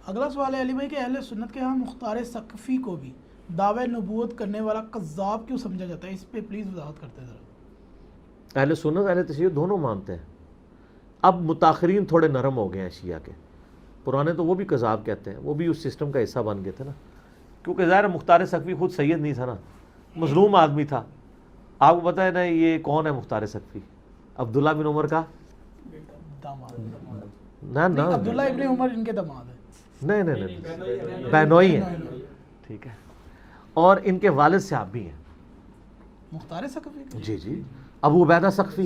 اگلا سوال ہے علی بھائی کہ اہل سنت کے ہاں مختار ثقفی کو بھی دعوی نبوت کرنے والا کذاب کیوں سمجھا جاتا ہے؟ اس پہ پلیز وضاحت کرتے ذرا۔ اہل سنت اہل تشیع دونوں مانتے ہیں. اب متاخرین تھوڑے نرم ہو گئے ہیں شیعہ کے. پرانے تو وہ بھی کذاب کہتے ہیں، وہ بھی اس سسٹم کا حصہ بن گئے تھے نا، کیونکہ ظاہر مختار ثقفی خود سید نہیں تھا نا، مظلوم آدمی تھا. آپ کو پتہ ہے نا یہ کون ہے مختار ثقفی؟ عبداللہ بن عمر کا داماد نہ نہ عبداللہ ابن عمر ان کے داماد ہے. نہیں بہنوئی ہیں، ٹھیک ہے. اور ان کے والد صحابی ہیں. مختار ثقفی جی جی، ابو عبیدہ ثقفی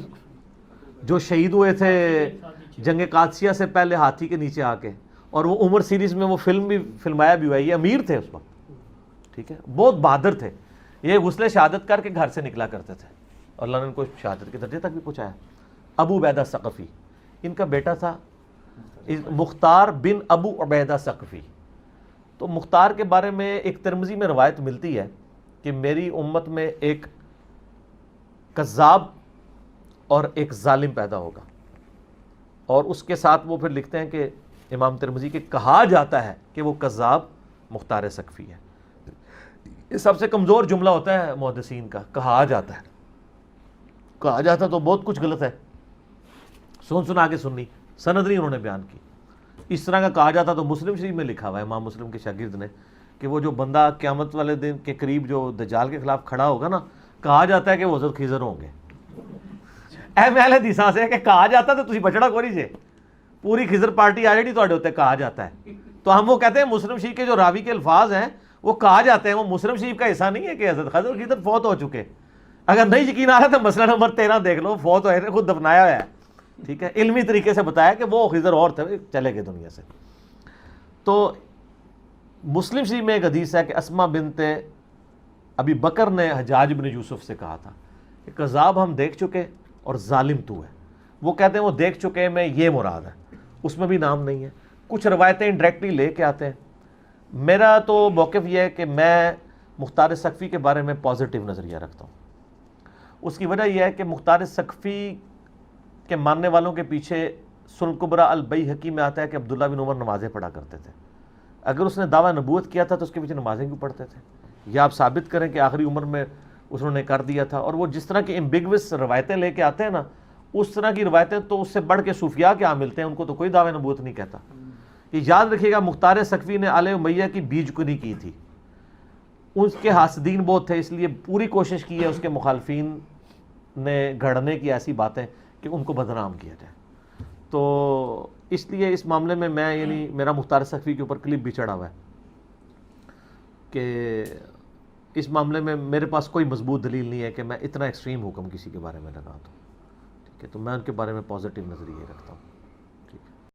جو شہید ہوئے تھے جنگ قادسیہ سے پہلے ہاتھی کے نیچے آ کے، اور وہ عمر سیریز میں وہ فلم بھی فلمایا بھی ہوا ہے. یہ امیر تھے اس وقت، ٹھیک ہے، بہت بہادر تھے. یہ غسل شہادت کر کے گھر سے نکلا کرتے تھے، اللہ نے ان کو شہادت کے درجے تک بھی پہنچایا. ابو عبیدہ ثقفی، ان کا بیٹا تھا مختار بن ابو عبیدہ ثقفی. تو مختار کے بارے میں ایک ترمذی میں روایت ملتی ہے کہ میری امت میں ایک کذاب اور ایک ظالم پیدا ہوگا، اور اس کے ساتھ وہ پھر لکھتے ہیں کہ امام ترمذی کے کہا جاتا ہے کہ وہ کذاب مختار ثقفی ہے. یہ سب سے کمزور جملہ ہوتا ہے محدثین کا، کہا جاتا ہے. کہا جاتا تو بہت کچھ غلط ہے، سنا کے سننی، سند نہیں انہوں نے بیان کی. اس طرح کا کہا جاتا تو مسلم شریف میں لکھا ہوا ہے امام مسلم کے شاگرد نے کہ وہ جو بندہ قیامت والے دن کے قریب جو دجال کے خلاف کھڑا ہوگا نا، کہا جاتا ہے کہ وہ حضرت خضر ہوں گے. اے میں حدیثاں سے کہ کہا جاتا تو تسی بچڑا کوئی نہیں جے، پوری خضر پارٹی آ جڑی تواڈے ہوتے کہا جاتا ہے. تو ہم وہ کہتے ہیں مسلم شریف کے جو راوی کے الفاظ ہیں وہ کہا جاتے ہیں، وہ مسلم شریف کا حصہ نہیں ہے کہ حضرت خضر فوت ہو چکے. اگر نہیں یقین آ رہا تو مسئلہ نمبر 13 دیکھ لو، فوت ہوئے خود دفنایا ہوا ہے، ٹھیک ہے، علمی طریقے سے بتایا کہ وہ خضر اور تھے، چلے گئے دنیا سے. تو مسلم شریف میں ایک حدیث ہے کہ اسما بنت ابی بکر نے حجاج بن یوسف سے کہا تھا کہ کذاب ہم دیکھ چکے اور ظالم تو ہے. وہ کہتے ہیں وہ دیکھ چکے میں یہ مراد ہے، اس میں بھی نام نہیں ہے. کچھ روایتیں انڈائریکٹلی لے کے آتے ہیں. میرا تو موقف یہ ہے کہ میں مختار ثقفی کے بارے میں پازیٹیو نظریہ رکھتا ہوں. اس کی وجہ یہ ہے کہ مختار ثقفی کے ماننے والوں کے پیچھے سنن کبریٰ البیہقی میں آتا ہے کہ عبداللہ بن عمر نمازیں پڑھا کرتے تھے. اگر اس نے دعویٰ نبوت کیا تھا تو اس کے پیچھے نمازیں کیوں پڑھتے تھے؟ یا آپ ثابت کریں کہ آخری عمر میں انہوں نے کر دیا تھا. اور وہ جس طرح کی امبیگوس روایتیں لے کے آتے ہیں نا، اس طرح کی روایتیں تو اس سے بڑھ کے صوفیاء کے ہاں ملتے ہیں، ان کو تو کوئی دعویٰ نبوت نہیں کہتا. یہ یاد رکھیے گا مختار ثقفی نے آل امیہ کی بیج کنی کی تھی. اس کے حاسدین بہت تھے، اس لیے پوری کوشش کی ہے اس کے مخالفین نے گھڑنے کی ایسی باتیں کہ ان کو بدنام کیا جائے. تو اس لیے اس معاملے میں یعنی میرا مختار ثقفی کے اوپر کلپ بھی چڑھا ہوا ہے کہ اس معاملے میں میرے پاس کوئی مضبوط دلیل نہیں ہے کہ میں اتنا ایکسٹریم حکم کسی کے بارے میں لگا دوں. ٹھیک ہے، تو میں ان کے بارے میں پازیٹیو نظریہ رکھتا ہوں.